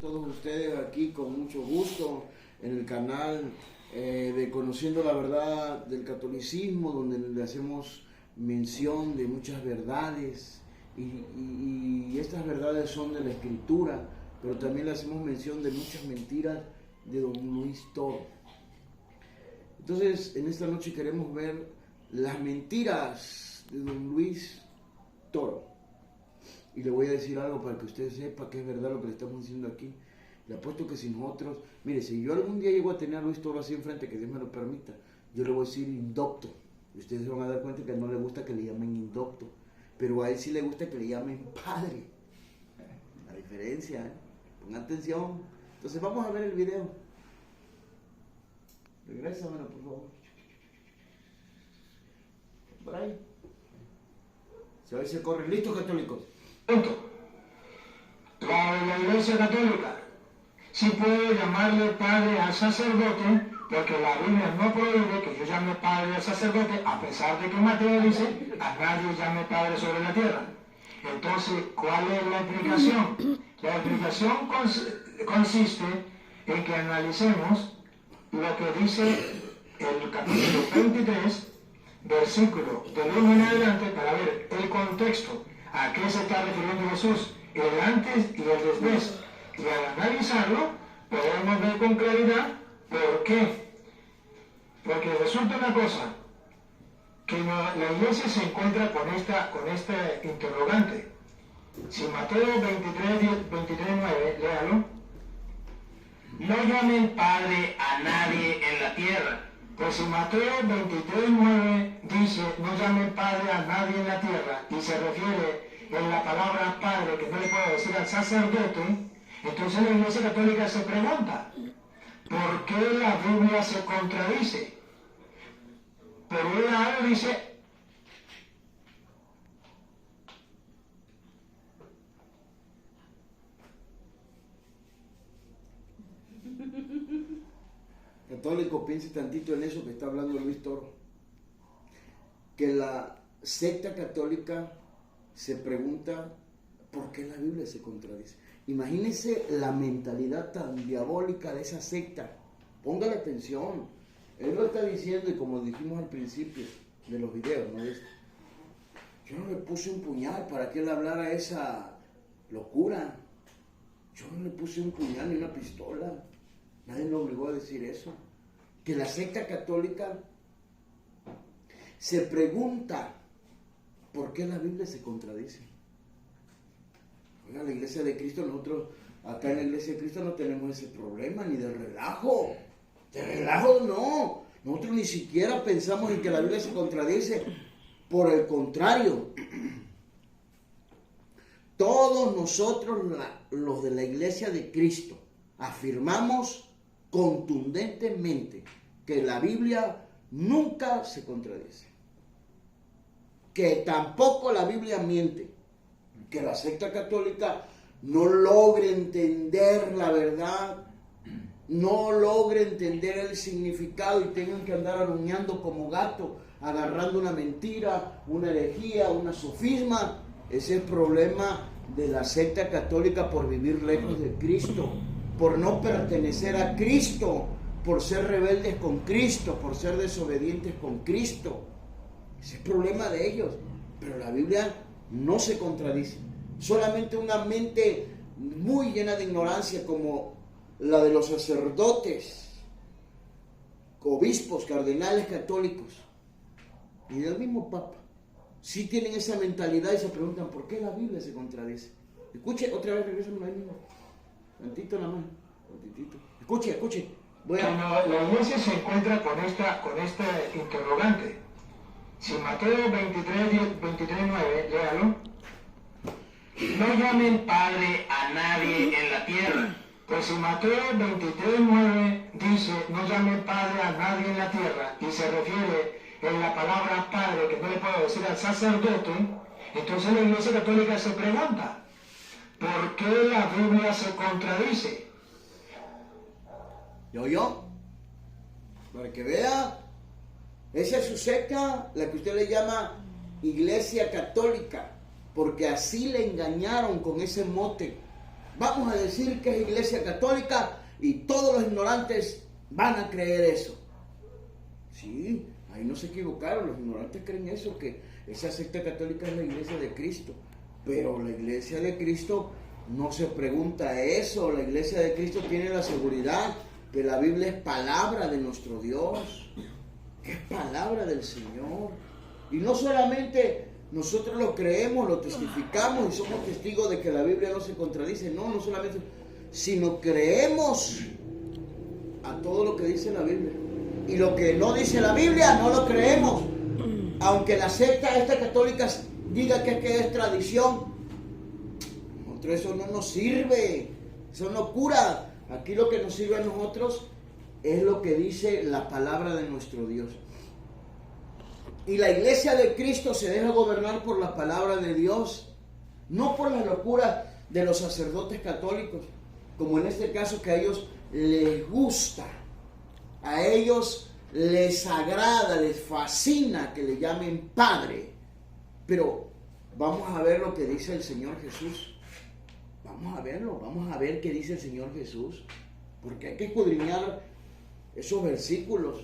todos ustedes aquí con mucho gusto en el canal de Conociendo la Verdad del Catolicismo, donde le hacemos mención de muchas verdades y estas verdades son de la Escritura, pero también le hacemos mención de muchas mentiras de don Luis Toro. Entonces, en esta noche queremos ver las mentiras de don Luis Toro. Y le voy a decir algo para que usted sepa que es verdad lo que le estamos diciendo aquí. Le apuesto que si nosotros, mire, si yo algún día llego a tener a Luis Toro así enfrente, que Dios me lo permita, yo le voy a decir indocto. Y ustedes se van a dar cuenta que no le gusta que le llamen indocto, pero a él sí le gusta que le llamen padre. La diferencia, ¿eh? Pongan atención. Entonces vamos a ver el video. Regrésamelo, por favor. Por ahí. Se ve si corre. ¿Listos, católicos? La Iglesia Católica sí puede llamarle padre al sacerdote, porque la Biblia no prohíbe que yo llame padre al sacerdote, a pesar de que Mateo dice, a nadie llame padre sobre la tierra. Entonces, ¿cuál es la explicación? La explicación consiste en que analicemos lo que dice el capítulo 23, versículo del 1 en adelante, para ver el contexto, a qué se está refiriendo Jesús, el antes y el después. Y al analizarlo, podemos ver con claridad por qué. Porque resulta una cosa, que la iglesia se encuentra con esta interrogante. Si Mateo 23:9, léalo. No llamen padre a nadie en la tierra. Pues si Mateo 23:9 dice, no llamen padre a nadie en la tierra, y se refiere en la palabra padre, que no le puedo decir al sacerdote, entonces la Iglesia Católica se pregunta, ¿por qué la Biblia se contradice? Por un lado dice, Católico, piense tantito en eso que está hablando Luis Toro. Que la secta católica se pregunta por qué la Biblia se contradice. Imagínense la mentalidad tan diabólica de esa secta. Póngale atención. Él lo está diciendo, y como dijimos al principio de los videos, ¿no? Yo no le puse un puñal para que él hablara esa locura. Yo no le puse un puñal ni una pistola. Nadie lo obligó a decir eso. Que la secta católica se pregunta por qué la Biblia se contradice. Oiga, la Iglesia de Cristo, nosotros acá en la Iglesia de Cristo no tenemos ese problema, ni de relajo. De relajo no. Nosotros ni siquiera pensamos en que la Biblia se contradice. Por el contrario, todos nosotros, los de la Iglesia de Cristo, afirmamos contundentemente que la Biblia nunca se contradice, que tampoco la Biblia miente, que la secta católica no logre entender la verdad, no logre entender el significado y tengan que andar aruñando como gato, agarrando una mentira, una herejía, una sofisma. Ese es el problema de la secta católica por vivir lejos de Cristo, por no pertenecer a Cristo, por ser rebeldes con Cristo, por ser desobedientes con Cristo. Ese es el problema de ellos. Pero la Biblia no se contradice. Solamente una mente muy llena de ignorancia, como la de los sacerdotes, obispos, cardenales católicos y del mismo Papa, sí tienen esa mentalidad y se preguntan por qué la Biblia se contradice. Escuche, otra vez regresamos ahí mismo. Tantito nada más, tantitito. Escuche. La iglesia se encuentra con esta interrogante. Si Mateo 23:9, léalo. No llamen padre a nadie en la tierra. Pues si Mateo 23:9 dice, no llamen padre a nadie en la tierra, y se refiere en la palabra padre, que no le puedo decir al sacerdote, entonces la Iglesia Católica se pregunta, ¿por qué la Biblia se contradice? ¿Yo? Para que vea, esa es su secta, la que usted le llama Iglesia Católica, porque así le engañaron con ese mote. vamos a decir que es iglesia católica y todos los ignorantes van a creer eso. Sí, ahí no se equivocaron, los ignorantes creen eso, que esa secta católica es la iglesia de Cristo. Pero la iglesia de Cristo no se pregunta eso, la iglesia de Cristo tiene la seguridad que la Biblia es palabra de nuestro Dios, que es palabra del Señor. Y no solamente nosotros lo creemos, lo testificamos y somos testigos de que la Biblia no se contradice, no solamente, sino creemos a todo lo que dice la Biblia. Y lo que no dice la Biblia no lo creemos. Aunque la secta esta católica diga que es tradición, nosotros eso no nos sirve, eso no cura. Aquí lo que nos sirve a nosotros es lo que dice la palabra de nuestro Dios. Y la iglesia de Cristo se deja gobernar por la palabra de Dios, no por la locura de los sacerdotes católicos, como en este caso que a ellos les gusta, a ellos les agrada, les fascina que le llamen Padre. Pero vamos a ver lo que dice el Señor Jesús. Vamos a verlo, vamos a ver qué dice el Señor Jesús, porque hay que escudriñar esos versículos.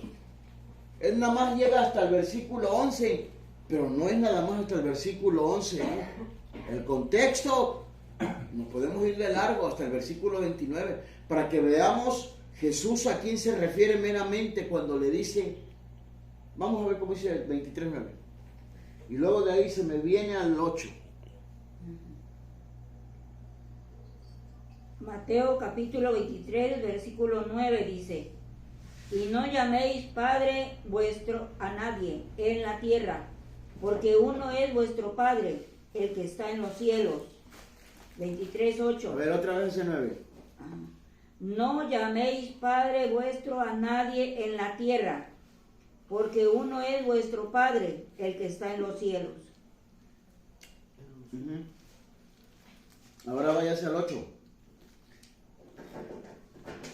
Él nada más llega hasta el versículo 11, pero no es nada más hasta el versículo 11, ¿eh? El contexto, nos podemos ir de largo hasta el versículo 29, para que veamos Jesús a quién se refiere meramente cuando le dice, vamos a ver cómo dice el 23:9, y luego de ahí se me viene al 8. Mateo capítulo 23, versículo 9 dice: y no llaméis Padre vuestro a nadie en la tierra, porque uno es vuestro Padre, el que está en los cielos. 23:8. A ver, otra vez ese 9. No llaméis Padre vuestro a nadie en la tierra, porque uno es vuestro Padre, el que está en los cielos. Ahora váyase al 8.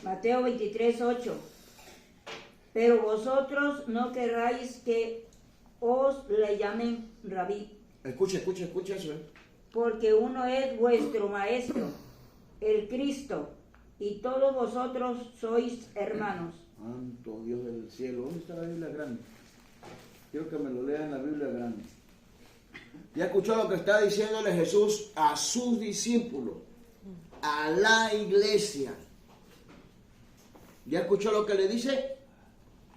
Mateo 23:8. Pero vosotros no querráis que os le llamen Rabí. Escucha eso. Porque uno es vuestro Maestro, el Cristo, y todos vosotros sois hermanos. Santo Dios del cielo, ¿dónde está la Biblia grande? Quiero que me lo lean en la Biblia grande. Ya escuchó lo que está diciéndole Jesús a sus discípulos, a la iglesia. ¿Ya escuchó lo que le dice?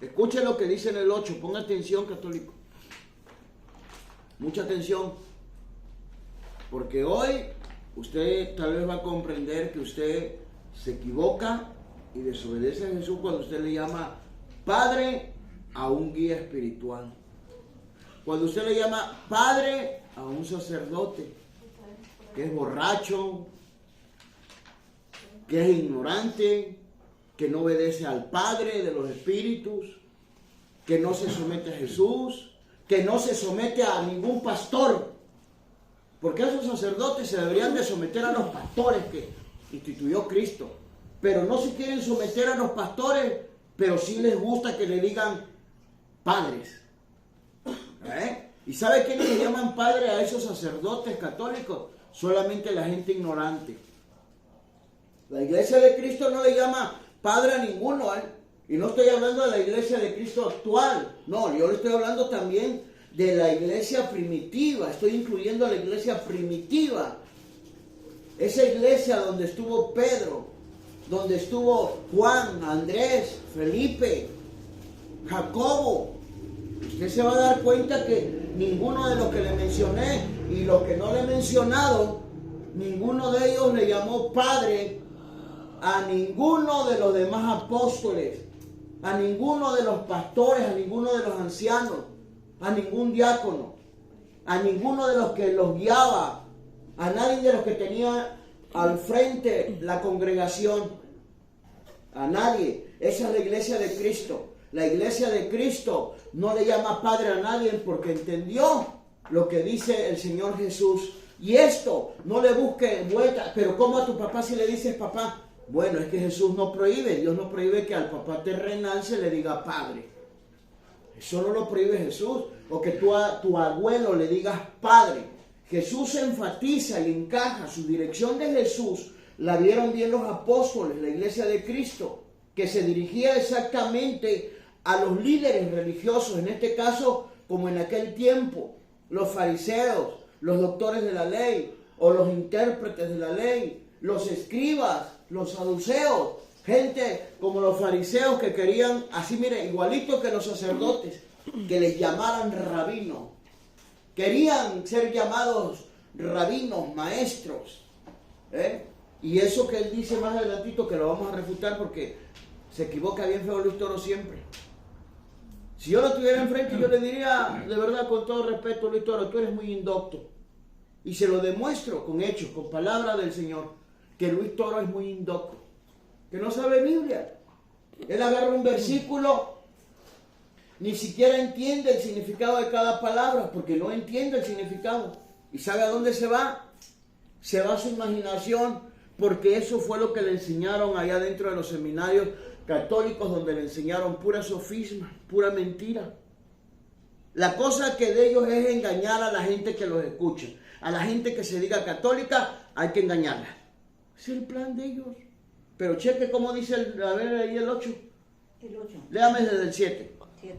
Escuche lo que dice en el 8, ponga atención, católico. Mucha atención. Porque hoy usted tal vez va a comprender que usted se equivoca y desobedece a Jesús cuando usted le llama Padre a un guía espiritual. Cuando usted le llama Padre a un sacerdote que es borracho, que es ignorante, que no obedece al Padre de los Espíritus, que no se somete a Jesús, que no se somete a ningún pastor, porque esos sacerdotes se deberían de someter a los pastores que instituyó Cristo, pero no se quieren someter a los pastores, pero sí les gusta que le digan padres. ¿Y sabe quiénes le llaman padre a esos sacerdotes católicos? Solamente la gente ignorante. La iglesia de Cristo no le llama padre a ninguno, ¿eh? Y no estoy hablando de la iglesia de Cristo actual, no, yo le estoy hablando también de la iglesia primitiva, estoy incluyendo a la iglesia primitiva, esa iglesia donde estuvo Pedro, donde estuvo Juan, Andrés, Felipe, Jacobo. Usted se va a dar cuenta que ninguno de los que le mencioné y los que no le he mencionado, ninguno de ellos le llamó padre a ninguno de los demás apóstoles, a ninguno de los pastores, a ninguno de los ancianos, a ningún diácono, a ninguno de los que los guiaba, a nadie de los que tenía al frente la congregación, a nadie. Esa es la iglesia de Cristo. La iglesia de Cristo no le llama padre a nadie porque entendió lo que dice el Señor Jesús. Y esto, no le busque vuelta. Pero ¿cómo a tu papá si le dices papá? Bueno, es que Jesús no prohíbe, Dios no prohíbe que al papá terrenal se le diga padre. Eso no lo prohíbe Jesús. O que tú a tu abuelo le digas padre. Jesús enfatiza y encaja su dirección de Jesús la vieron bien los apóstoles, la iglesia de Cristo, que se dirigía exactamente a los líderes religiosos, en este caso, como en aquel tiempo, los fariseos, los doctores de la ley, o los intérpretes de la ley, los escribas, los saduceos, gente como los fariseos que querían, así mire, igualito que los sacerdotes, que les llamaran rabinos. Querían ser llamados rabinos, maestros. Y eso que él dice más adelantito, que lo vamos a refutar porque se equivoca bien feo Luis Toro siempre. Si yo lo tuviera enfrente, yo le diría, de verdad, con todo respeto, Luis Toro, tú eres muy indocto. Y se lo demuestro con hechos, con palabra del Señor, que Luis Toro es muy indocto, que no sabe Biblia. Él agarra un versículo, ni siquiera entiende el significado de cada palabra, porque no entiende el significado. ¿Y sabe a dónde se va? Se va a su imaginación, porque eso fue lo que le enseñaron allá dentro de los seminarios católicos, donde le enseñaron pura sofisma, pura mentira. La cosa que de ellos es engañar a la gente que los escucha. A la gente que se diga católica hay que engañarla. Es el plan de ellos. Pero cheque cómo dice, a ver ahí el 8. El 8. Léame desde el 7. 7.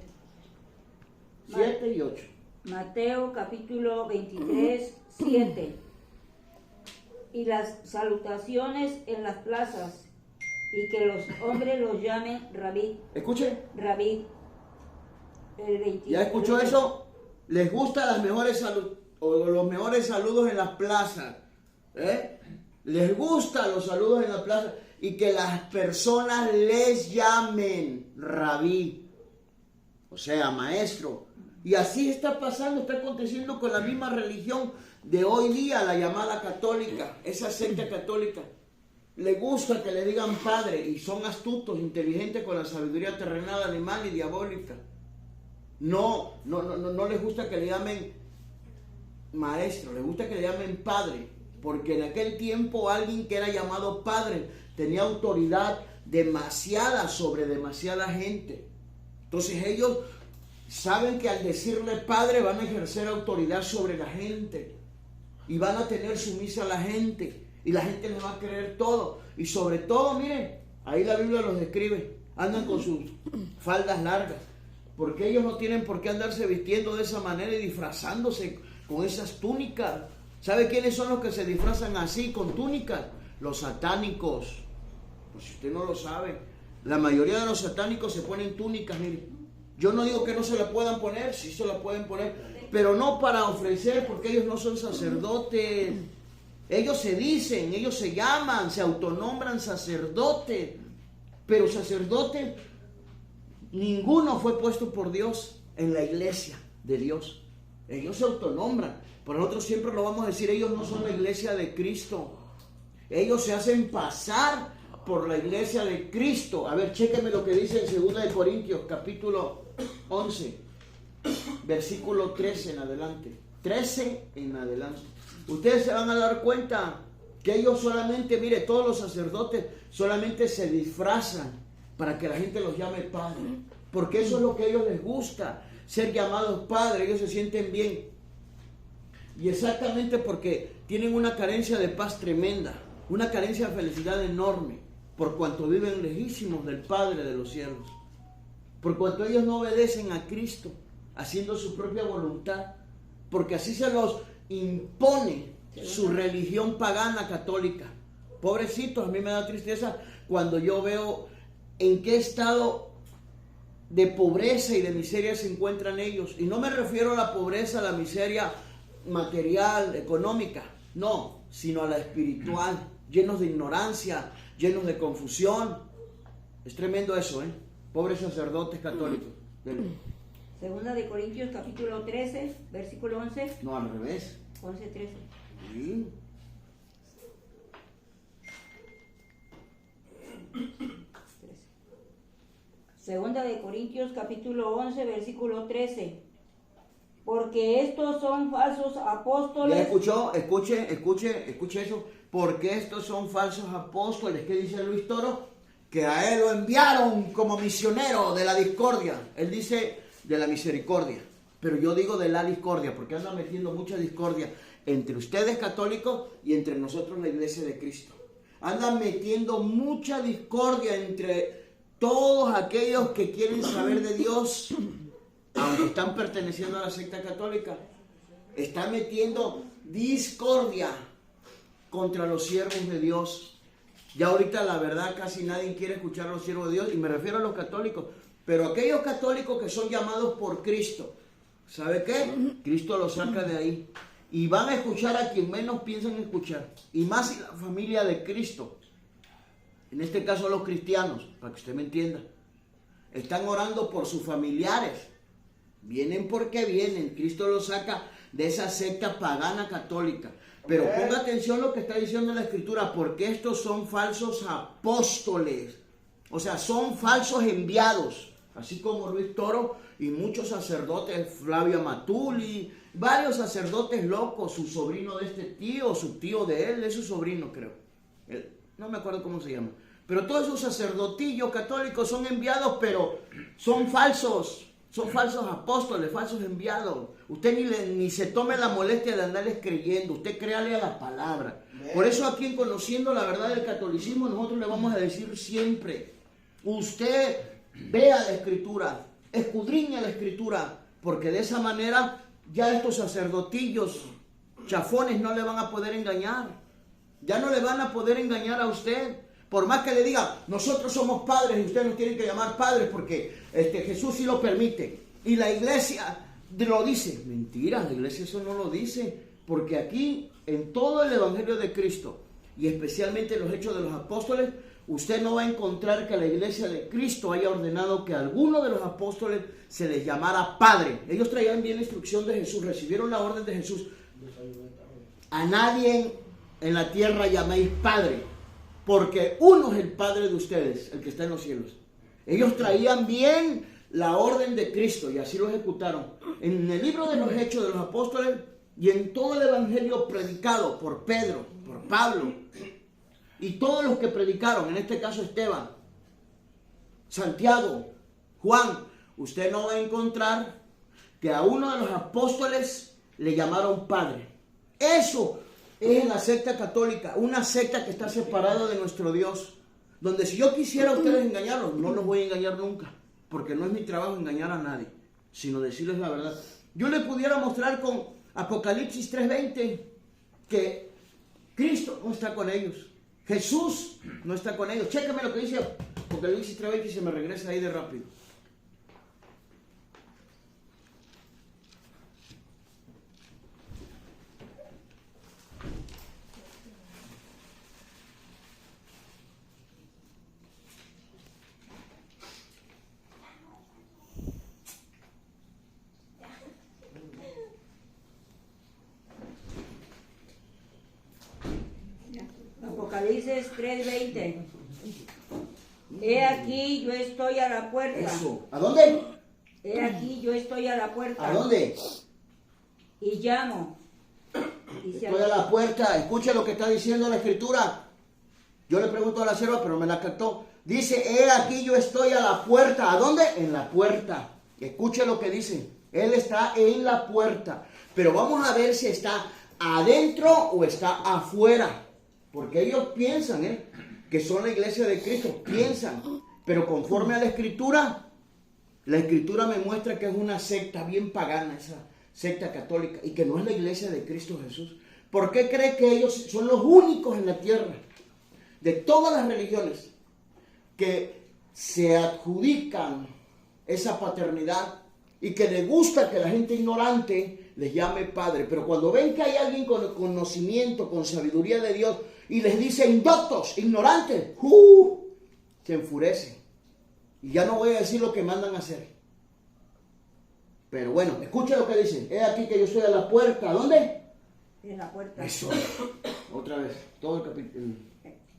7 y 8. Mateo capítulo 23, 7. Y las salutaciones en las plazas, y que los hombres los llamen rabí. Escuche. Rabí. El 23. ¿Ya escuchó eso? Les gustan las mejores los mejores saludos en las plazas. Les gustan los saludos en la plaza, y que las personas les llamen rabí, o sea, maestro. Y así está pasando, está aconteciendo con la misma religión de hoy día, la llamada católica, esa secta católica. Le gusta que le digan padre, y son astutos, inteligentes con la sabiduría terrenal, animal y diabólica. No les gusta que le llamen maestro, les gusta que le llamen padre, porque en aquel tiempo alguien que era llamado padre tenía autoridad demasiada sobre demasiada gente. Entonces ellos saben que al decirle padre van a ejercer autoridad sobre la gente y van a tener sumisa a la gente, y la gente les va a creer todo. Y sobre todo, miren, ahí la Biblia los describe, andan con sus faldas largas, porque ellos no tienen por qué andarse vistiendo de esa manera y disfrazándose con esas túnicas. ¿Sabe quiénes son los que se disfrazan así, con túnicas? Los satánicos. Pues si usted no lo sabe, la mayoría de los satánicos se ponen túnicas, mire. Yo no digo que no se la puedan poner, sí se la pueden poner, pero no para ofrecer, porque ellos no son sacerdotes. Ellos se dicen, ellos se llaman, se autonombran sacerdotes, pero sacerdote ninguno fue puesto por Dios en la iglesia de Dios. Ellos se autonombran, pero nosotros siempre lo vamos a decir, ellos no son la iglesia de Cristo. Ellos se hacen pasar por la iglesia de Cristo. A ver, chéqueme lo que dice en 2 de Corintios, capítulo 11, versículo 13 en adelante. 13 en adelante. Ustedes se van a dar cuenta que ellos solamente, mire, todos los sacerdotes solamente se disfrazan para que la gente los llame padre, porque eso es lo que a ellos les gusta, ser llamados padre. Ellos se sienten bien, y exactamente porque tienen una carencia de paz tremenda, una carencia de felicidad enorme, por cuanto viven lejísimos del Padre de los cielos, por cuanto ellos no obedecen a Cristo, haciendo su propia voluntad, porque así se los impone su religión pagana católica. Pobrecitos, a mí me da tristeza cuando yo veo en qué estado de pobreza y de miseria se encuentran ellos. Y no me refiero a la pobreza, a la miseria material, económica, no, sino a la espiritual, llenos de ignorancia, llenos de confusión. Es tremendo eso, pobres sacerdotes católicos. Segunda de Corintios capítulo 13, versículo 11. No, al revés. 11, 13. Sí. Segunda de Corintios capítulo 11, versículo 13. Porque estos son falsos apóstoles. ¿Ya escuchó? Escuche eso. Porque estos son falsos apóstoles. ¿Qué dice Luis Toro? Que a él lo enviaron como misionero de la discordia. Él dice de la misericordia, pero yo digo de la discordia, porque anda metiendo mucha discordia entre ustedes católicos y entre nosotros la iglesia de Cristo. andan metiendo mucha discordia entre todos aquellos que quieren saber de Dios, aunque están perteneciendo a la secta católica. Están metiendo discordia contra los siervos de Dios. Ya ahorita la verdad casi nadie quiere escuchar a los siervos de Dios, y me refiero a los católicos, pero aquellos católicos que son llamados por Cristo, ¿sabe qué? Cristo los saca de ahí y van a escuchar a quien menos piensan escuchar, y más si la familia de Cristo, en este caso los cristianos, para que usted me entienda, están orando por sus familiares. Vienen porque vienen. Cristo los saca de esa secta pagana católica. Pero ponga atención a lo que está diciendo la Escritura, porque estos son falsos apóstoles. O sea, son falsos enviados. Así como Luis Toro y muchos sacerdotes, Flavio Amatuli, varios sacerdotes locos, su sobrino de este tío, su tío de él, es su sobrino creo. No me acuerdo cómo se llama. Pero todos esos sacerdotillos católicos son enviados, pero son falsos. Son falsos apóstoles, falsos enviados. Usted ni se tome la molestia de andarles creyendo. Usted créale a la palabra. Por eso aquí en Conociendo la Verdad del Catolicismo, nosotros le vamos a decir siempre: usted vea la Escritura, escudriña la Escritura, porque de esa manera ya estos sacerdotillos chafones no le van a poder engañar. Ya no le van a poder engañar a usted. Por más que le diga, nosotros somos padres y ustedes nos tienen que llamar padres porque Jesús sí lo permite. Y la iglesia lo dice. Mentira, la iglesia eso no lo dice. Porque aquí, en todo el Evangelio de Cristo, y especialmente en los Hechos de los Apóstoles, usted no va a encontrar que la iglesia de Cristo haya ordenado que a alguno de los apóstoles se les llamara padre. Ellos traían bien la instrucción de Jesús, recibieron la orden de Jesús. A nadie en la tierra llaméis padre, porque uno es el Padre de ustedes, el que está en los cielos. Ellos traían bien la orden de Cristo y así lo ejecutaron. En el libro de los Hechos de los Apóstoles y en todo el Evangelio predicado por Pedro, por Pablo y todos los que predicaron, en este caso Esteban, Santiago, Juan, usted no va a encontrar que a uno de los apóstoles le llamaron Padre. Eso es la secta católica, una secta que está separada de nuestro Dios, donde si yo quisiera a ustedes engañarlos, no los voy a engañar nunca, porque no es mi trabajo engañar a nadie, sino decirles la verdad. Yo les pudiera mostrar con Apocalipsis 3:20 que Cristo no está con ellos, Jesús no está con ellos. Chécame lo que dice Apocalipsis 3:20 y se me regresa ahí de rápido. Apocalipsis 3:20. He aquí yo estoy a la puerta. Eso. ¿A dónde? He aquí yo estoy a la puerta. ¿A dónde? Y llamo. Y se Estoy a la puerta. Escuche lo que está diciendo la Escritura. Yo le pregunto a la sierva, pero me la captó. Dice, he aquí yo estoy a la puerta. ¿A dónde? En la puerta. Escuche lo que dice. Él está en la puerta. Pero vamos a ver si está adentro o está afuera. Porque ellos piensan que son la iglesia de Cristo. Piensan. Pero conforme a la Escritura me muestra que es una secta bien pagana, esa secta católica, y que no es la iglesia de Cristo Jesús. ¿Por qué cree que ellos son los únicos en la tierra, de todas las religiones, que se adjudican esa paternidad y que les gusta que la gente ignorante les llame padre? Pero cuando ven que hay alguien con conocimiento, con sabiduría de Dios, y les dice indoctos, ignorantes, se enfurecen. Y ya no voy a decir lo que mandan a hacer. Pero bueno, escucha lo que dice. He aquí que yo estoy a la puerta. ¿A dónde? En la puerta. Eso. Otra vez. Todo el capítulo.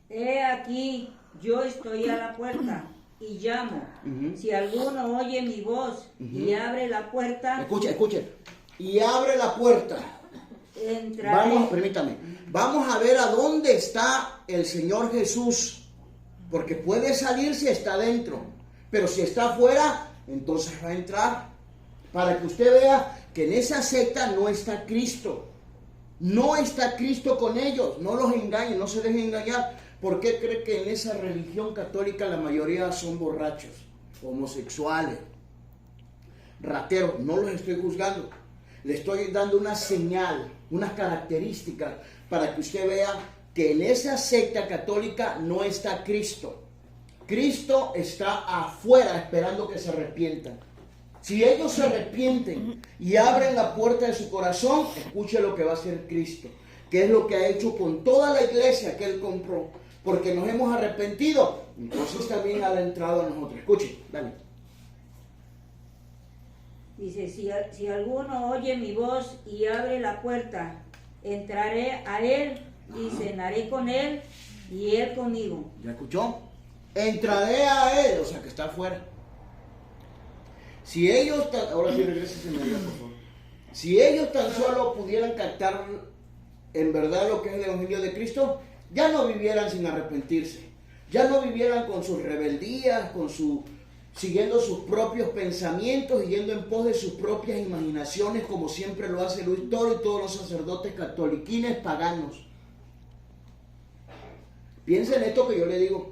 He aquí yo estoy a la puerta y llamo. Si alguno oye mi voz y abre la puerta. Escuche. Y abre la puerta. Entraré. Permítame. Vamos a ver a dónde está el Señor Jesús. Porque puede salir si está dentro. Pero si está afuera, entonces va a entrar. Para que usted vea que en esa secta no está Cristo. No está Cristo con ellos. No los engañen, no se dejen engañar. ¿Por qué cree que en esa religión católica la mayoría son borrachos, homosexuales, rateros? No los estoy juzgando. Le estoy dando una señal, unas características para que usted vea que en esa secta católica no está Cristo. Cristo está afuera esperando que se arrepientan. Si ellos se arrepienten y abren la puerta de su corazón, escuche lo que va a hacer Cristo, que es lo que ha hecho con toda la iglesia que Él compró, porque nos hemos arrepentido. Entonces también ha entrado a nosotros. Escuche, dale. Dice, si alguno oye mi voz y abre la puerta, entraré a él y cenaré con él y él conmigo. ¿Ya escuchó? Entraré a él, o sea que está afuera. Si ellos, ahora sí regresa por favor. Si ellos tan solo pudieran captar en verdad lo que es el Evangelio de Cristo, ya no vivieran sin arrepentirse, ya no vivieran con sus rebeldías, siguiendo sus propios pensamientos y yendo en pos de sus propias imaginaciones, como siempre lo hace Luis Toro y todos los sacerdotes catoliquines paganos. Piensen en esto que yo le digo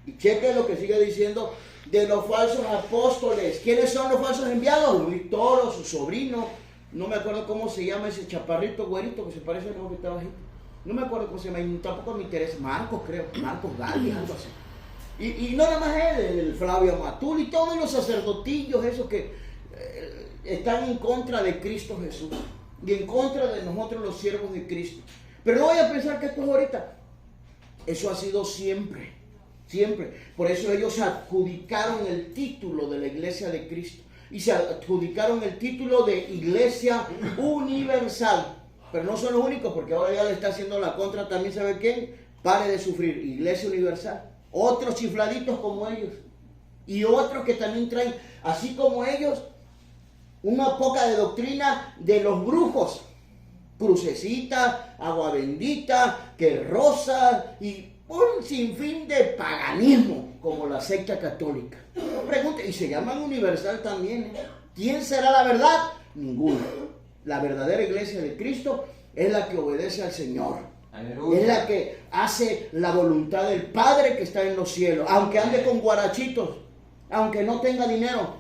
y chequen lo que sigue diciendo de los falsos apóstoles. ¿Quiénes son los falsos enviados? Luis Toro, su sobrino, no me acuerdo cómo se llama ese chaparrito güerito que se parece al nuevo que estaba ahí. No me acuerdo cómo se llama, y tampoco me interesa. Marcos, creo, Marcos Gali, algo así. Y no nada más él, el Flavio Amatul y todos los sacerdotillos esos que están en contra de Cristo Jesús y en contra de nosotros los siervos de Cristo. Pero no voy a pensar que esto es ahorita. Eso ha sido siempre, siempre. Por eso ellos adjudicaron el título de la Iglesia de Cristo y se adjudicaron el título de Iglesia Universal. Pero no son los únicos, porque ahora ya le está haciendo la contra también, ¿sabe quién? Pare de sufrir, Iglesia Universal. Otros chifladitos como ellos. Y otros que también traen, así como ellos, una poca de doctrina de los brujos. Crucecita, agua bendita, que rosa y un sinfín de paganismo, como la secta católica. Pregunte, y se llaman universal también. ¿Quién será la verdad? Ninguno. La verdadera iglesia de Cristo es la que obedece al Señor. Aleluya. Es la que hace la voluntad del Padre que está en los cielos. Aunque ande con guarachitos, aunque no tenga dinero.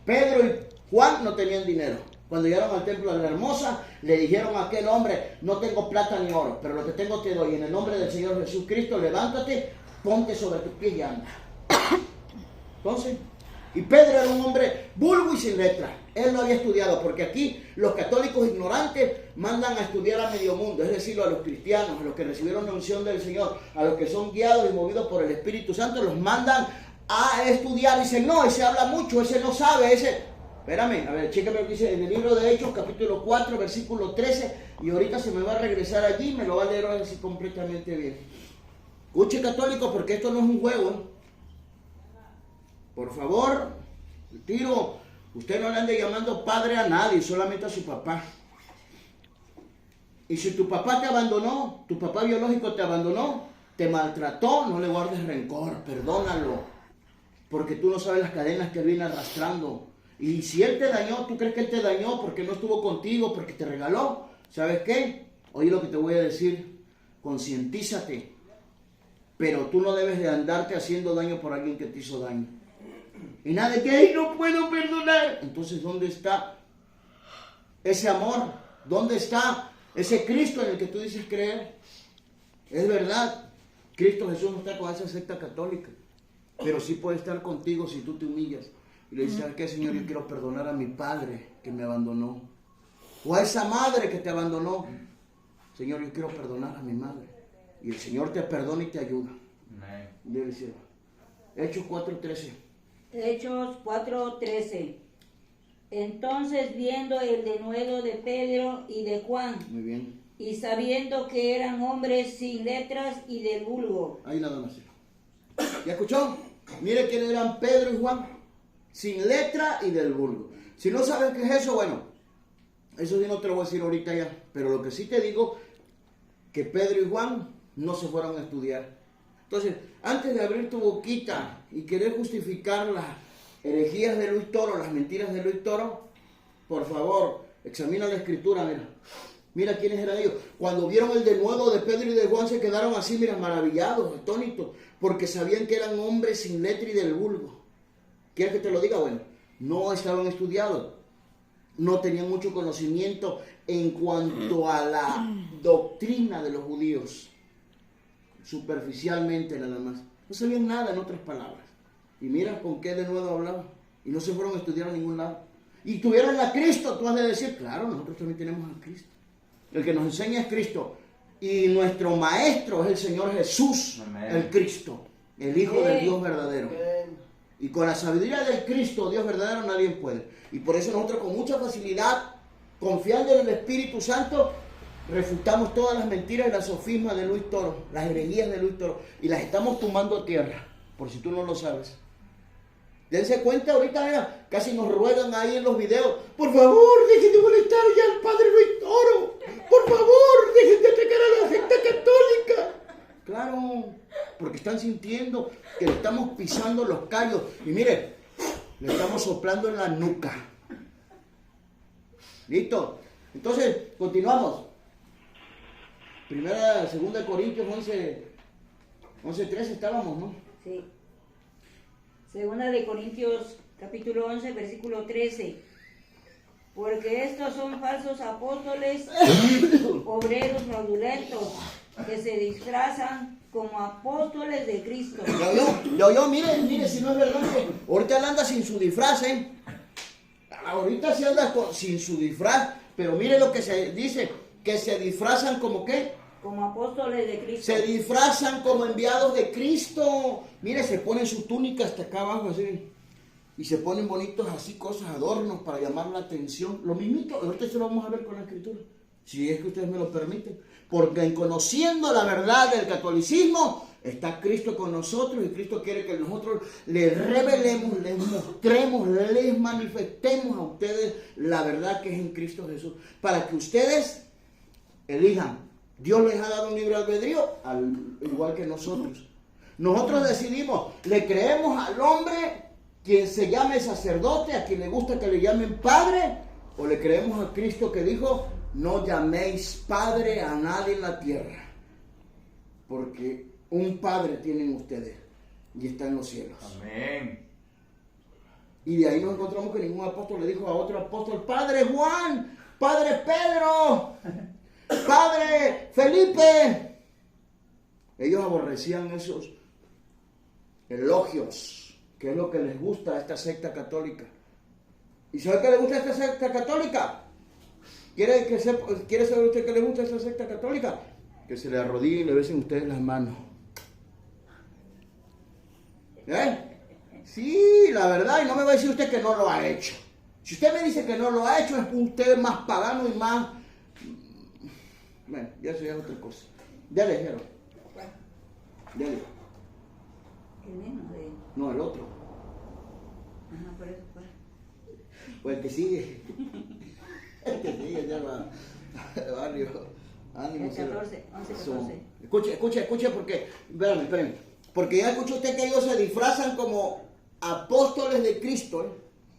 Pedro y Juan no tenían dinero. Cuando llegaron al templo de la Hermosa, le dijeron a aquel hombre, no tengo plata ni oro, pero lo que tengo te doy. En el nombre del Señor Jesucristo, levántate, ponte sobre tus pies y anda. Entonces, y Pedro era un hombre vulgo y sin letra. Él no había estudiado, porque aquí los católicos ignorantes mandan a estudiar a medio mundo, es decir, a los cristianos, a los que recibieron la unción del Señor, a los que son guiados y movidos por el Espíritu Santo, los mandan a estudiar. Dicen, no, ese habla mucho, ese no sabe, ese... Espérame, a ver, chécame lo que dice en el libro de Hechos, capítulo 4, versículo 13, y ahorita se me va a regresar allí y me lo va a leer así completamente bien. Escuche, católico, porque esto no es un juego, ¿eh? Por favor, tiro, usted no le ande llamando padre a nadie, solamente a su papá. Y si tu papá te abandonó, tu papá biológico te abandonó, te maltrató, no le guardes rencor, perdónalo, porque tú no sabes las cadenas que viene arrastrando. Y si él te dañó, tú crees que él te dañó porque no estuvo contigo, porque te regaló. ¿Sabes qué? Oye lo que te voy a decir, concientízate, pero tú no debes de andarte haciendo daño por alguien que te hizo daño. Y nada de que, ¡ay, no puedo perdonar! Entonces, ¿dónde está ese amor? ¿Dónde está ese Cristo en el que tú dices creer? Es verdad, Cristo Jesús no está con esa secta católica, pero sí puede estar contigo si tú te humillas. Y le dices, ¿sabes qué, Señor? Yo quiero perdonar a mi padre que me abandonó. O a esa madre que te abandonó. Señor, yo quiero perdonar a mi madre. Y el Señor te perdona y te ayuda. Amén. Hechos 4:13. Hechos 4:13. Entonces, viendo el denuedo de Pedro y de Juan, muy bien, y sabiendo que eran hombres sin letras y del vulgo. Ahí nada más. ¿Ya escuchó? Mire quiénes eran Pedro y Juan. Sin letra y del vulgo. Si no sabes qué es eso, bueno, eso sí no te lo voy a decir ahorita ya. Pero lo que sí te digo, que Pedro y Juan no se fueron a estudiar. Entonces, antes de abrir tu boquita y querer justificar las herejías de Luis Toro, las mentiras de Luis Toro, por favor, examina la escritura, mira. Mira quiénes eran ellos. Cuando vieron el denuedo de Pedro y de Juan se quedaron así, mira, maravillados, atónitos, porque sabían que eran hombres sin letra y del vulgo. ¿Quieres que te lo diga? Bueno, no estaban estudiados, no tenían mucho conocimiento en cuanto a la doctrina de los judíos, superficialmente nada más. No sabían nada, en otras palabras. Y mira con qué denuedo hablaban. Y no se fueron a estudiar a ningún lado. Y tuvieron a Cristo, tú has de decir, claro, nosotros también tenemos a Cristo. El que nos enseña es Cristo. Y nuestro maestro es el Señor Jesús, Amén. el Cristo, el Hijo del Dios verdadero. Y con la sabiduría del Cristo, Dios verdadero, nadie puede. Y por eso nosotros con mucha facilidad, confiando en el Espíritu Santo, refutamos todas las mentiras y las sofismas de Luis Toro, las herejías de Luis Toro, y las estamos tumbando a tierra, por si tú no lo sabes. Dense cuenta, ahorita mira, casi nos ruegan ahí en los videos, por favor, dejen de molestar ya al padre Luis Toro, por favor, dejen de atacar a la secta católica. Claro, porque están sintiendo que le estamos pisando los callos, y mire, le estamos soplando en la nuca. ¿Listo? Entonces, continuamos. Segunda Corintios 11:13 estábamos, ¿no? Sí. Segunda de Corintios capítulo 11, versículo 13. Porque estos son falsos apóstoles, obreros fraudulentos, que se disfrazan como apóstoles de Cristo. Yo, mire, si no es verdad que ahorita él anda sin su disfraz, ¿eh? Ahorita sí anda sin su disfraz, pero mire lo que se dice, que se disfrazan como ¿qué? Como apóstoles de Cristo. Se disfrazan como enviados de Cristo. Mire, se ponen su túnica hasta acá abajo así. Y se ponen bonitos así, cosas, adornos para llamar la atención. Lo mismito, ahorita se lo vamos a ver con la Escritura. Si es que ustedes me lo permiten. Porque en conociendo la verdad del catolicismo, está Cristo con nosotros. Y Cristo quiere que nosotros les revelemos, les mostremos, les manifestemos a ustedes la verdad que es en Cristo Jesús. Para que ustedes elijan. Dios les ha dado un libre albedrío, igual que nosotros. Nosotros decidimos, le creemos al hombre, quien se llame sacerdote, a quien le gusta que le llamen padre, o le creemos a Cristo que dijo, no llaméis padre a nadie en la tierra, porque un padre tienen ustedes, y está en los cielos. Amén. Y de ahí nos encontramos que ningún apóstol le dijo a otro apóstol, Padre Juan, Padre Pedro, Padre Felipe. Ellos aborrecían esos elogios, que es lo que les gusta a esta secta católica. ¿Y sabe qué le gusta a esta secta católica? ¿Quiere saber usted qué le gusta a esta secta católica? Que se le arrodillen y le besen ustedes las manos. Sí, la verdad, y no me va a decir usted que no lo ha hecho. Si usted me dice que no lo ha hecho, es usted más pagano y más... Bueno, ya eso ya es otra cosa. Dale, Jero. Dale. El mismo de... No, el otro. Ajá, por eso fue. Pues el que sigue. El que sigue ya va. Barrio. Ánimo. El 14, 11, 14. Escuche, porque... Espérame. Porque ya escuchó usted que ellos se disfrazan como apóstoles de Cristo, ¿eh?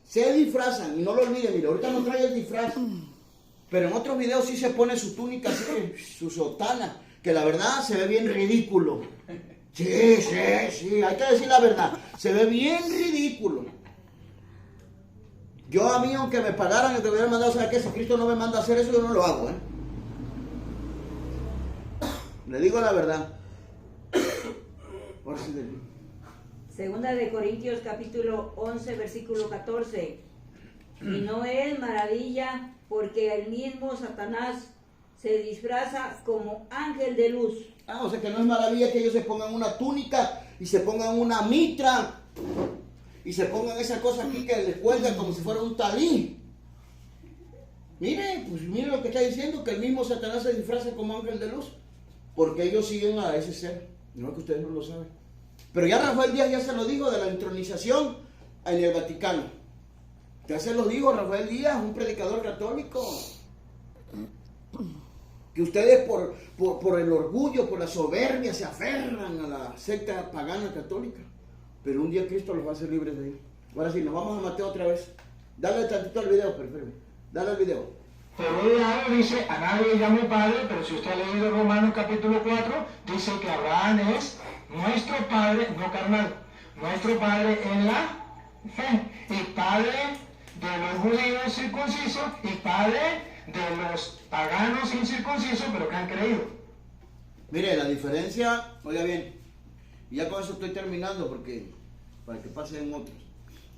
Se disfrazan, y no lo olviden, mire, ahorita no trae el disfraz. Pero en otros videos sí se pone su túnica así, su sotana, que la verdad se ve bien ridículo. Sí, hay que decir la verdad. Se ve bien ridículo. Yo a mí, aunque me pagaran y te hubieran mandado a saber que si Cristo no me manda a hacer eso, yo no lo hago, ¿eh? Le digo la verdad. Segunda de Corintios capítulo 11, versículo 14. Y no es maravilla, porque el mismo Satanás se disfraza como ángel de luz. O sea que no es maravilla que ellos se pongan una túnica y se pongan una mitra y se pongan esa cosa aquí que les cuelga como si fuera un talí. Mire lo que está diciendo, que el mismo Satanás se disfraza como ángel de luz, porque ellos siguen a ese ser. No es que ustedes no lo saben. Pero ya Rafael Díaz ya se lo dijo de la entronización en el Vaticano. Ya se lo dijo Rafael Díaz, un predicador católico. Que ustedes por el orgullo, por la soberbia, se aferran a la secta pagana católica. Pero un día Cristo los va a hacer libres de ahí. Ahora sí, nos vamos a Mateo otra vez. Dale tantito al video, perfecto. Dale al video. Por un lado dice, a nadie llame padre, pero si usted ha leído Romanos capítulo 4, dice que Abraham es nuestro padre, no carnal, nuestro padre en la fe, y padre de los judíos circuncisos, y padre de los paganos incircuncisos, pero que han creído. Mire, la diferencia, oiga bien, y ya con eso estoy terminando porque para que pasen otros.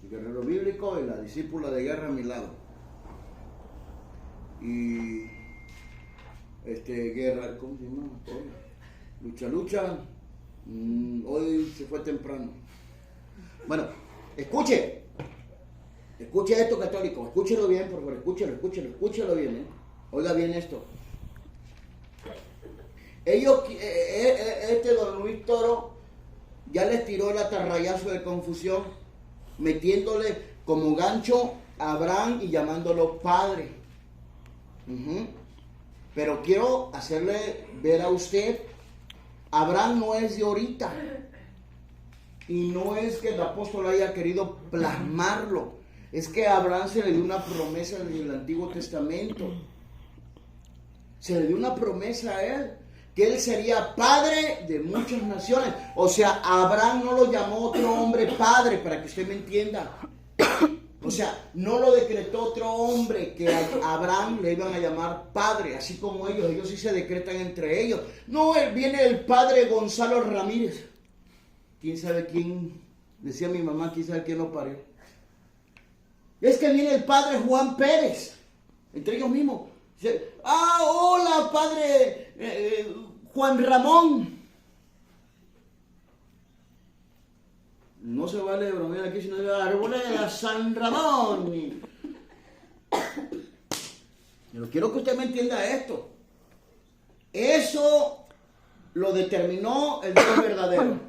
El guerrero bíblico y la discípula de guerra a mi lado. Y guerra, ¿cómo se llama? Lucha, hoy se fue temprano. Bueno, escuche esto, católico, escúchelo bien, por favor, escúchelo bien, ¿eh? Oiga bien esto. Ellos, don Luis Toro ya les tiró el atarrayazo de confusión, metiéndole como gancho a Abraham y llamándolo padre. Pero quiero hacerle ver a usted, Abraham no es de ahorita, y no es que el apóstol haya querido plasmarlo, es que a Abraham se le dio una promesa en el Antiguo Testamento, se le dio una promesa a él, que él sería padre de muchas naciones. O sea, a Abraham no lo llamó otro hombre padre, para que usted me entienda. O sea, no lo decretó otro hombre, que a Abraham le iban a llamar padre, así como ellos sí se decretan entre ellos. No, viene el padre Gonzalo Ramírez. ¿Quién sabe quién? Decía mi mamá, ¿quién sabe quién lo parió? Es que viene el padre Juan Pérez, entre ellos mismos. Dice, hola padre Juan Ramón. No se vale bromear aquí, sino de Arboleda, San Ramón. Pero quiero que usted me entienda esto. Eso lo determinó el Dios verdadero.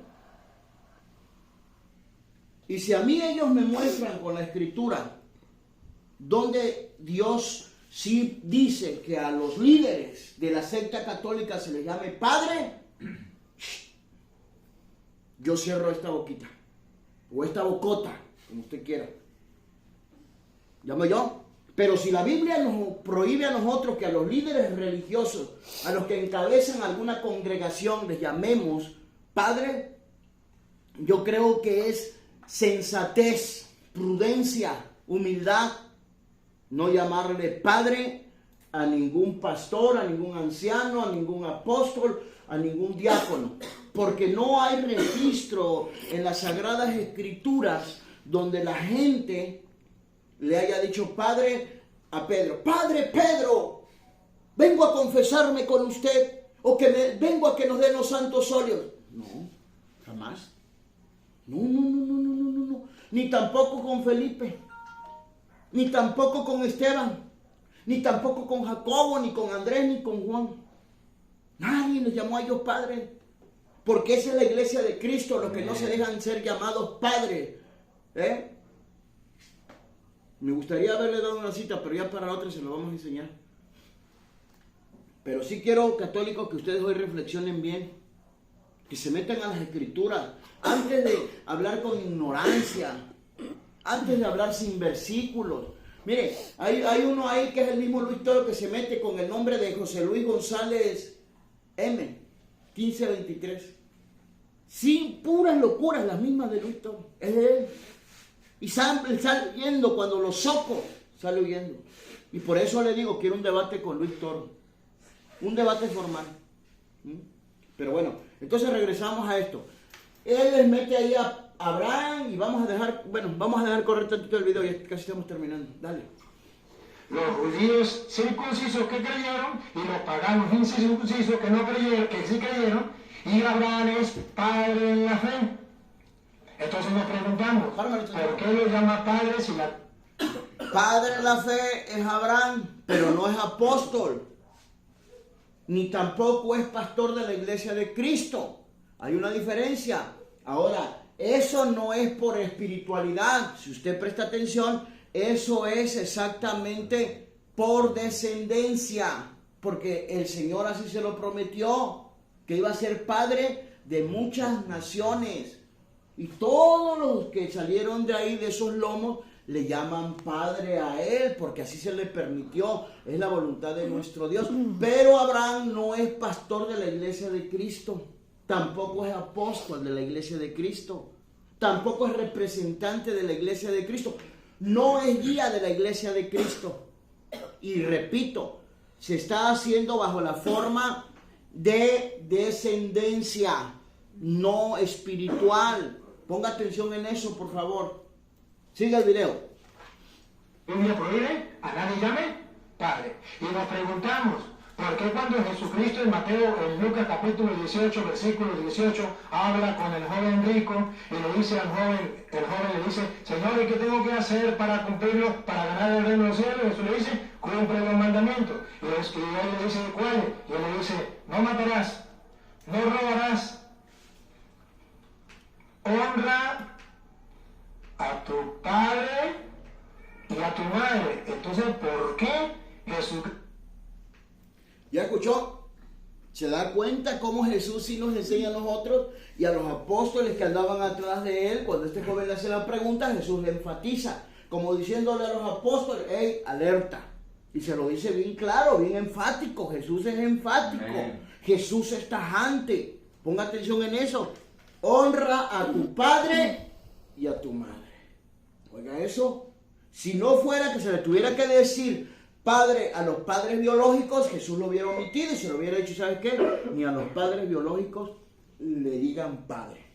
Y si a mí ellos me muestran con la escritura donde Dios sí dice que a los líderes de la secta católica se les llame padre, yo cierro esta boquita. O esta bocota, como usted quiera. ¿Llamo yo? Pero si la Biblia nos prohíbe a nosotros que a los líderes religiosos, a los que encabezan alguna congregación, les llamemos padre, yo creo que es sensatez, prudencia, humildad, no llamarle padre a ningún pastor, a ningún anciano, a ningún apóstol, a ningún diácono. Porque no hay registro en las Sagradas Escrituras donde la gente le haya dicho padre a Pedro. Padre Pedro, vengo a confesarme con usted, o que vengo a que nos den los santos óleos. No, jamás. No. Ni tampoco con Felipe, ni tampoco con Esteban, ni tampoco con Jacobo, ni con Andrés, ni con Juan. Nadie les llamó a ellos padres. Porque esa es la iglesia de Cristo, los que no se dejan ser llamados padres. Me gustaría haberle dado una cita, pero ya para la otra se lo vamos a enseñar. Pero sí quiero, católicos, que ustedes hoy reflexionen bien, que se metan a las escrituras, antes de hablar con ignorancia, antes de hablar sin versículos. Mire, hay uno ahí que es el mismo Luis Toro, que se mete con el nombre de José Luis González M. 15:23. Sin puras locuras, las mismas de Luis Toro. Es de él. Y sale huyendo, cuando lo soco, sale huyendo. Y por eso le digo, quiero un debate con Luis Toro. Un debate formal. Pero bueno, entonces regresamos a esto. Él les mete ahí a Abraham y vamos a dejar correr tantito el video, ya casi estamos terminando. Dale. Los judíos circuncisos que creyeron y los paganos incircuncisos que no creyeron, que sí creyeron, y Abraham es padre en la fe. Entonces nos preguntamos, ¿por qué lo llama padre si la... Padre en la fe es Abraham, pero no es apóstol, ni tampoco es pastor de la iglesia de Cristo. Hay una diferencia. Ahora, eso no es por espiritualidad. Si usted presta atención, eso es exactamente por descendencia, porque el Señor así se lo prometió, que iba a ser padre de muchas naciones. Y todos los que salieron de ahí, de esos lomos, le llaman Padre a él, porque así se le permitió, es la voluntad de nuestro Dios. Pero Abraham no es pastor de la iglesia de Cristo, tampoco es apóstol de la iglesia de Cristo, tampoco es representante de la iglesia de Cristo, no es guía de la iglesia de Cristo. Y repito, se está haciendo bajo la forma de descendencia, no espiritual. Ponga atención en eso, por favor. Siga el video. La Biblia prohíbe a nadie llame Padre. Y nos preguntamos, ¿por qué cuando Jesucristo en Mateo, en Lucas capítulo 18, versículo 18, habla con el joven rico y le dice al joven, el joven le dice, Señor, ¿y qué tengo que hacer para cumplirlo, para ganar el reino de los cielos? Jesús le dice, cumple los mandamientos. Y él le dice, ¿cuáles? Y él le dice, no matarás, no robarás, honra a tu padre y a tu madre. Entonces, ¿por qué Jesús? ¿Ya escuchó? ¿Se da cuenta cómo Jesús sí nos enseña a nosotros y a los apóstoles que andaban atrás de él? Cuando este joven le hace la pregunta, Jesús le enfatiza, como diciéndole a los apóstoles, hey, alerta. Y se lo dice bien claro, bien enfático. Jesús es enfático. Amén. Jesús es tajante. Ponga atención en eso. Honra a tu padre y a tu madre. Oiga eso. Si no fuera que se le tuviera que decir padre a los padres biológicos, Jesús lo hubiera omitido y se lo hubiera dicho, ¿sabes qué? Ni a los padres biológicos le digan padre.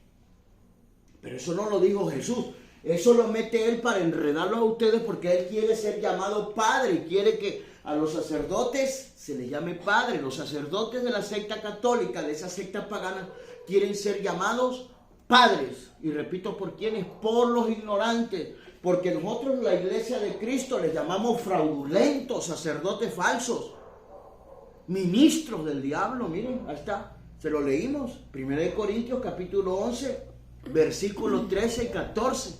Pero eso no lo dijo Jesús. Eso lo mete él para enredarlos a ustedes porque él quiere ser llamado padre y quiere que a los sacerdotes se les llame padre. Los sacerdotes de la secta católica, de esa secta pagana, quieren ser llamados padres. Y repito, ¿por quiénes? Por los ignorantes. Porque nosotros, la iglesia de Cristo, les llamamos fraudulentos, sacerdotes falsos, ministros del diablo. Miren, ahí está, se lo leímos. 1 Corintios capítulo 11, versículos 13 y 14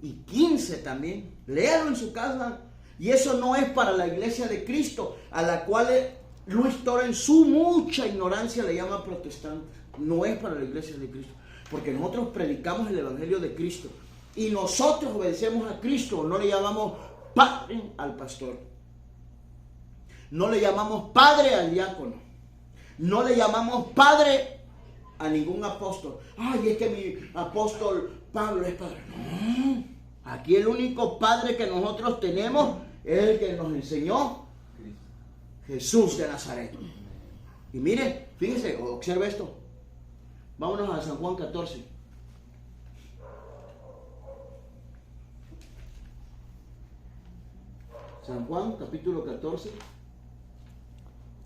y 15 también. Léalo en su casa. Y eso no es para la iglesia de Cristo, a la cual Luis Toro en su mucha ignorancia le llama protestante. No es para la iglesia de Cristo, porque nosotros predicamos el evangelio de Cristo. Y nosotros obedecemos a Cristo, no le llamamos padre al pastor, no le llamamos padre al diácono, no le llamamos padre a ningún apóstol. Ay, es que mi apóstol Pablo es padre. No, aquí el único padre que nosotros tenemos es el que nos enseñó, Jesús de Nazaret. Y mire, fíjese, observe esto. Vámonos a San Juan 14. San Juan, capítulo 14.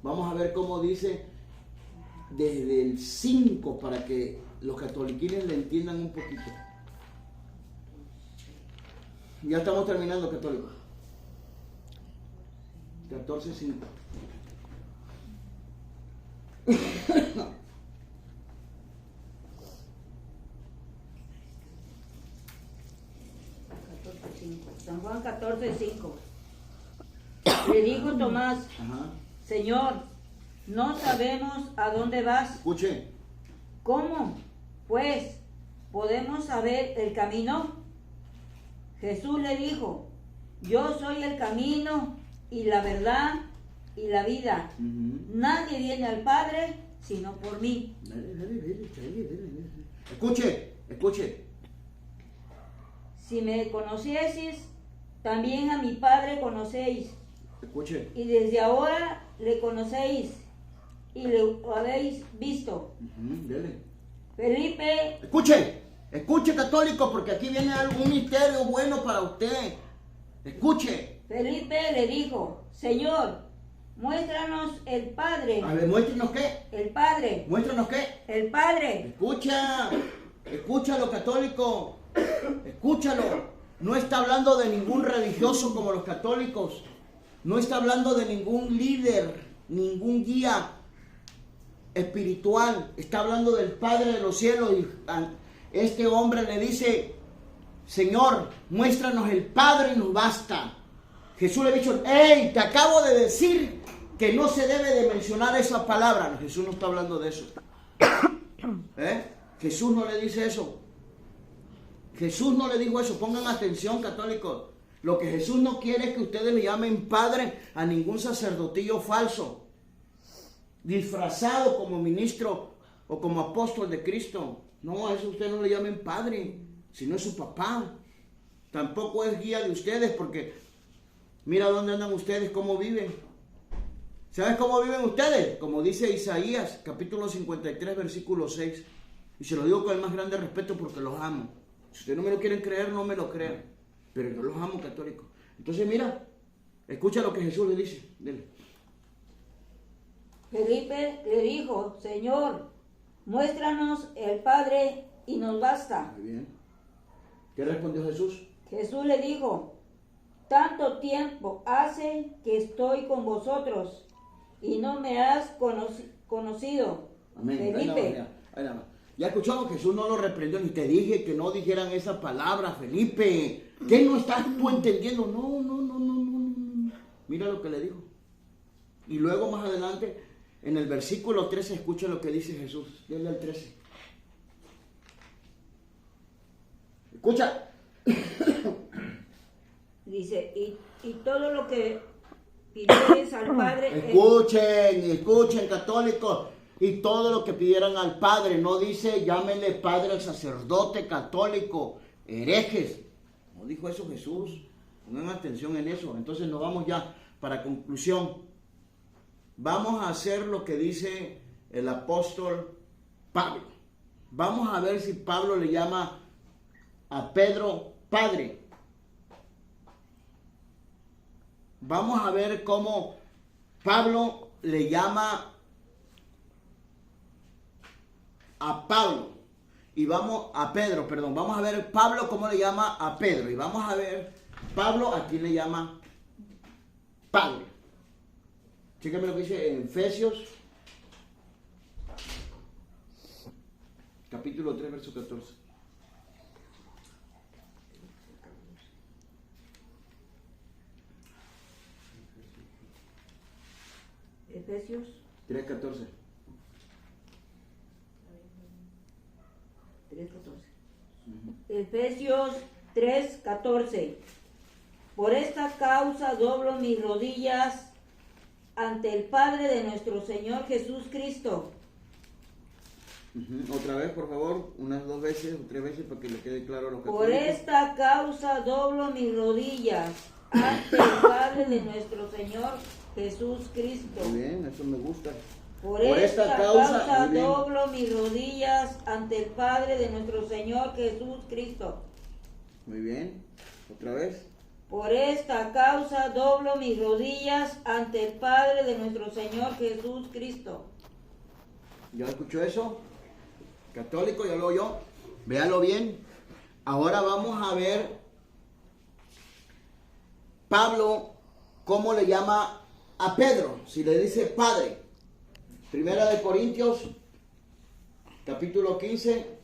Vamos a ver cómo dice desde el 5 para que los catoliquines le entiendan un poquito. Ya estamos terminando, católicos. 14:5. San Juan 14:5. Le dijo Tomás, Señor, no sabemos a dónde vas. Escuche. ¿Cómo? Pues, ¿podemos saber el camino? Jesús le dijo, yo soy el camino y la verdad y la vida. Nadie viene al Padre sino por mí. Escuche, escuche. Si me conocieseis, también a mi Padre conocéis. Escuche. Y desde ahora le conocéis y le habéis visto. Dele. Felipe. Escuche, escuche, católico, porque aquí viene algún misterio bueno para usted. Escuche. Felipe le dijo, Señor, muéstranos el Padre. A ver, muéstranos qué. El Padre. Muéstranos qué. El Padre. Escucha, escúchalo, católico. Escúchalo. No está hablando de ningún religioso como los católicos. No está hablando de ningún líder, ningún guía espiritual. Está hablando del Padre de los cielos. Y este hombre le dice, Señor, muéstranos el Padre y nos basta. Jesús le ha dicho, hey, te acabo de decir que no se debe de mencionar esa palabra. Jesús no está hablando de eso. Jesús no le dice eso. Jesús no le dijo eso. Pongan atención, católicos. Lo que Jesús no quiere es que ustedes le llamen padre a ningún sacerdotillo falso, disfrazado como ministro o como apóstol de Cristo. No, a eso ustedes no le llamen padre, sino es su papá. Tampoco es guía de ustedes, porque mira dónde andan ustedes, cómo viven. ¿Sabes cómo viven ustedes? Como dice Isaías, capítulo 53, versículo 6. Y se lo digo con el más grande respeto porque los amo. Si ustedes no me lo quieren creer, no me lo crean. Pero yo los amo, católicos. Entonces mira, escucha lo que Jesús le dice. Dile. Felipe le dijo, Señor, muéstranos el Padre y nos basta. Muy bien. ¿Qué respondió Jesús? Jesús le dijo, tanto tiempo hace que estoy con vosotros y no me has conocido. Amén. Felipe. Ahí nada más. Ya escuchamos, Jesús no lo reprendió, ni te dije que no dijeran esa palabra, Felipe. ¿Qué no estás tú entendiendo? No. Mira lo que le dijo. Y luego más adelante, en el versículo 13, escucha lo que dice Jesús. Denle al 13. Escucha. Dice, y todo lo que pidieres al Padre... Escuchen, católicos. Y todo lo que pidieran al Padre, no dice llámenle Padre al sacerdote católico, herejes. No dijo eso Jesús. Pongan atención en eso. Entonces nos vamos ya para conclusión. Vamos a hacer lo que dice el apóstol Pablo. Vamos a ver si Pablo le llama a Pedro Padre. Vamos a ver cómo Pablo le llama a Pablo y vamos a Pedro, perdón, vamos a ver Pablo cómo le llama a Pedro y vamos a ver Pablo a quién le llama Padre. Chéquenme lo que dice en Efesios capítulo 3 verso 14. Efesios 3:14. 3:14. Efesios 3:14. Por esta causa doblo mis rodillas ante el Padre de nuestro Señor Jesús Cristo. Otra vez, por favor, unas 2 veces o 3 veces para que le quede claro a los católicos. Por esta causa doblo mis rodillas ante el Padre de nuestro Señor Jesús Cristo. Muy bien, eso me gusta. Por esta causa doblo mis rodillas ante el Padre de nuestro Señor Jesús Cristo. Muy bien, otra vez. Por esta causa doblo mis rodillas ante el Padre de nuestro Señor Jesús Cristo. ¿Ya escuchó eso? Católico, ya lo oyó. Véalo bien. Ahora vamos a ver Pablo cómo le llama a Pedro, si le dice Padre. Primera de Corintios, capítulo 15.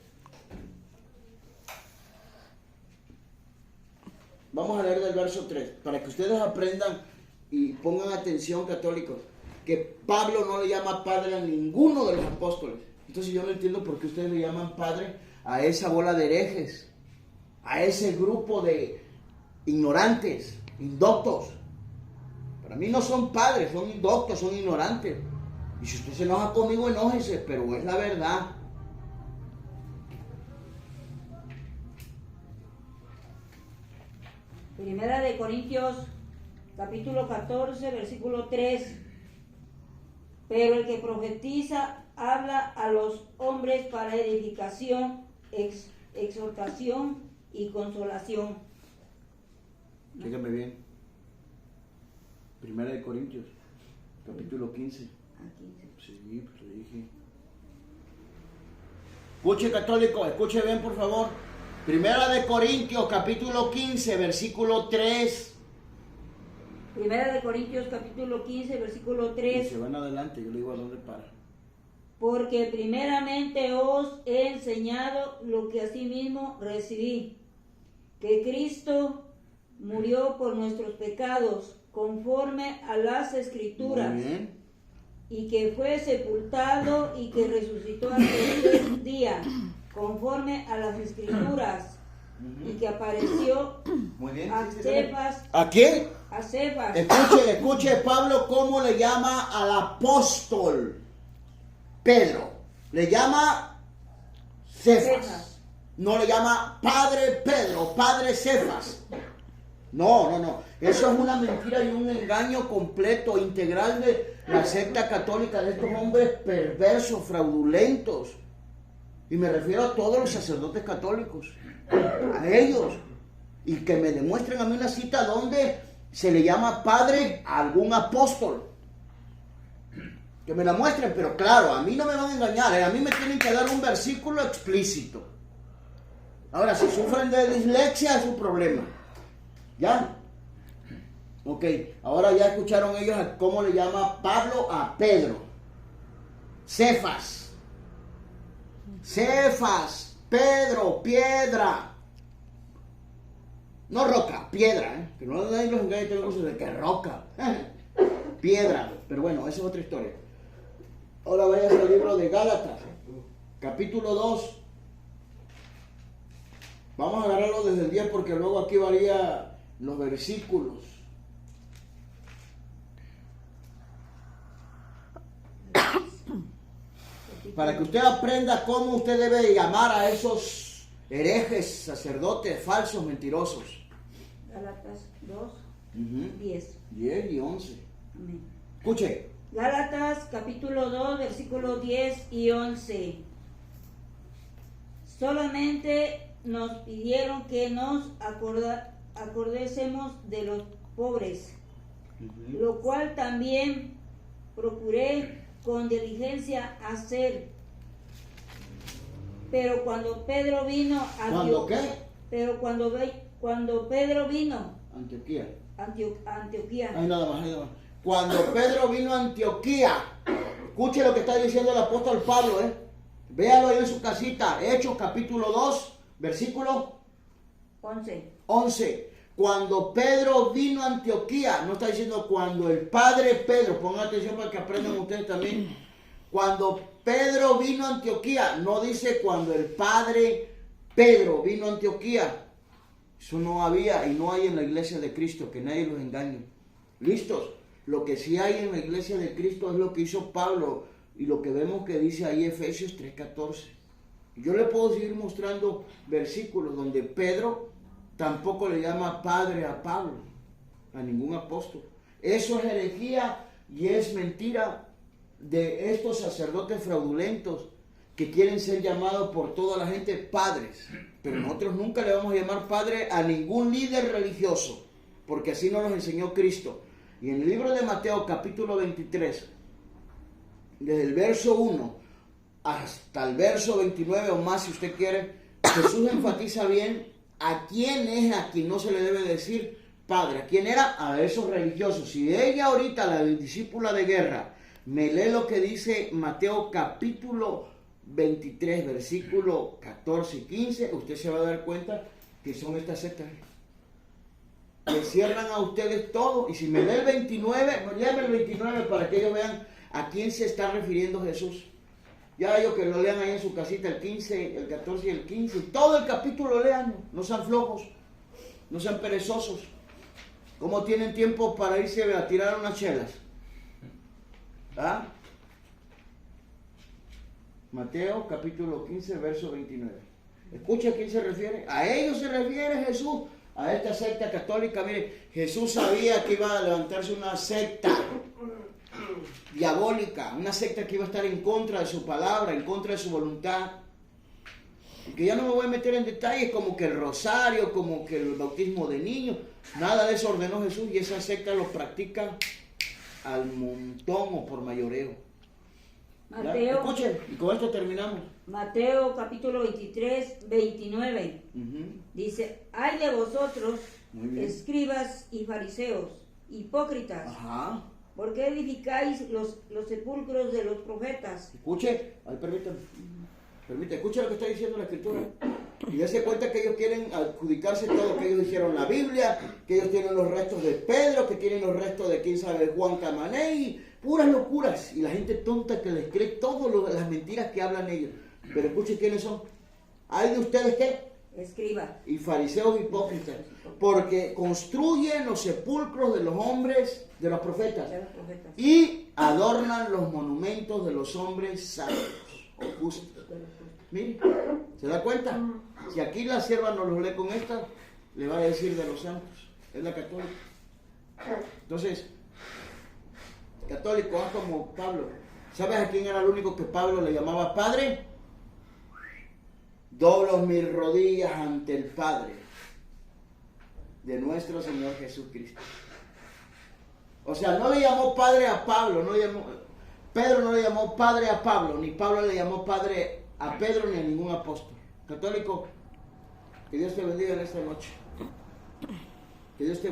Vamos a leer del verso 3, para que ustedes aprendan y pongan atención, católicos, que Pablo no le llama padre a ninguno de los apóstoles. Entonces yo no entiendo por qué ustedes le llaman padre a esa bola de herejes, a ese grupo de ignorantes, indoctos. Para mí no son padres, son indoctos, son ignorantes. Y si usted se enoja conmigo, enójese, pero es la verdad. Primera de Corintios, capítulo 14, versículo 3. Pero el que profetiza habla a los hombres para edificación, exhortación y consolación. Dígame bien. Primera de Corintios, capítulo 15. Sí, pues le dije. Escuche, católico, escuche bien, por favor. Primera de Corintios, capítulo 15, versículo 3. Primera de Corintios, capítulo 15, versículo 3. Y se van adelante, yo le digo a dónde para. Porque primeramente os he enseñado lo que asimismo recibí, que Cristo murió por nuestros pecados, conforme a las Escrituras. Muy bien. Y que fue sepultado y que resucitó al tercer día, conforme a las Escrituras, y que apareció Muy bien. a Sí, sí, Cefas, ¿A quién? a Cefas, Escuche Pablo cómo le llama al apóstol Pedro. Le llama Cefas. Cefas. No le llama Padre Pedro, Padre Cefas. No. Eso es una mentira y un engaño completo, integral de la secta católica, de estos hombres perversos, fraudulentos. Y me refiero a todos los sacerdotes católicos, a ellos. Y que me demuestren a mí una cita donde se le llama padre a algún apóstol. Que me la muestren, pero claro, a mí no me van a engañar, a mí me tienen que dar un versículo explícito. Ahora, si sufren de dislexia es un problema. ¿Ya? Ok, ahora ya escucharon ellos cómo le llama Pablo a Pedro. Cefas, Pedro, piedra. No roca, piedra, que no nadie los engañe de que roca. Piedra, pero bueno, esa es otra historia. Ahora vayas al libro de Gálatas, capítulo 2. Vamos a agarrarlo desde el 10 porque luego aquí varía los versículos. Para que usted aprenda cómo usted debe llamar a esos herejes, sacerdotes, falsos, mentirosos. Gálatas 2, Ujú. 10. 10 y 11. Amén. Escuche. Gálatas capítulo 2, versículos 10 y 11. Solamente nos pidieron que nos acordésemos de los pobres, Ujú. lo cual también procuré con diligencia hacer. Pero cuando Pedro vino a ¿Cuándo qué? Pero cuando Pedro vino Antioquía. Antioquía. Ahí nada más. Cuando Pedro vino a Antioquía, escuche lo que está diciendo el apóstol Pablo, Véalo ahí en su casita, Hechos capítulo 2, versículo 11. Cuando Pedro vino a Antioquía, no está diciendo cuando el padre Pedro, pongan atención para que aprendan ustedes también. Cuando Pedro vino a Antioquía, no dice cuando el padre Pedro vino a Antioquía. Eso no había y no hay en la iglesia de Cristo, que nadie los engañe. ¿Listos? Lo que sí hay en la iglesia de Cristo es lo que hizo Pablo y lo que vemos que dice ahí Efesios 3:14. Yo le puedo seguir mostrando versículos donde Pedro tampoco le llama padre a Pablo, a ningún apóstol. Eso es herejía y es mentira de estos sacerdotes fraudulentos que quieren ser llamados por toda la gente padres. Pero nosotros nunca le vamos a llamar padre a ningún líder religioso, porque así nos lo enseñó Cristo. Y en el libro de Mateo capítulo 23, desde el verso 1 hasta el verso 29 o más si usted quiere, Jesús enfatiza bien a quién es a quien no se le debe decir padre. ¿A quién era? A esos religiosos. Si ella ahorita, la discípula de guerra, me lee lo que dice Mateo capítulo 23, versículo 14 y 15, usted se va a dar cuenta que son estas sectas. Le cierran a ustedes todo. Y si me lee el 29, léame el 29 para que ellos vean a quién se está refiriendo Jesús. Ya ellos que lo lean ahí en su casita, el 15, el 14 y el 15. Todo el capítulo lean, no sean flojos, no sean perezosos. ¿Cómo tienen tiempo para irse a tirar unas chelas? ¿Ah? Mateo capítulo 15, verso 29. Escucha a quién se refiere. A ellos se refiere Jesús. A esta secta católica. Mire, Jesús sabía que iba a levantarse una secta diabólica, una secta que iba a estar en contra de su palabra, en contra de su voluntad. Y que ya no me voy a meter en detalles como que el rosario, como que el bautismo de niños. Nada de eso ordenó Jesús y esa secta lo practica al montón o por mayoreo. Mateo, escuchen, y con esto terminamos. Mateo capítulo 23, 29. Dice, ay de vosotros, escribas y fariseos, hipócritas, Ajá. ¿por qué edificáis los sepulcros de los profetas? Escuche, ay, permítame, escuche lo que está diciendo la Escritura. Y ya se cuenta que ellos quieren adjudicarse todo, que ellos dijeron la Biblia, que ellos tienen los restos de Pedro, que tienen los restos de quién sabe Juan Camaney, puras locuras. Y la gente tonta que les cree todas las mentiras que hablan ellos. Pero escuchen quiénes son. Hay de ustedes, ¿qué? escribas y fariseos hipócritas, porque construyen los sepulcros de los hombres, de los profetas, de los profetas. y adornan los monumentos de los hombres santos o justos. Mire, ¿se da cuenta? Si aquí la sierva no los lee con esta, le va a decir de los santos. Es la católica. Entonces, católico, haz como Pablo. ¿Sabes a quién era el único que Pablo le llamaba Padre? Doblo mis rodillas ante el Padre de nuestro Señor Jesucristo. O sea, no le llamó Padre a Pablo, Pedro no le llamó Padre a Pablo, ni Pablo le llamó Padre a Pedro ni a ningún apóstol. Católico, que Dios te bendiga en esta noche. Que Dios te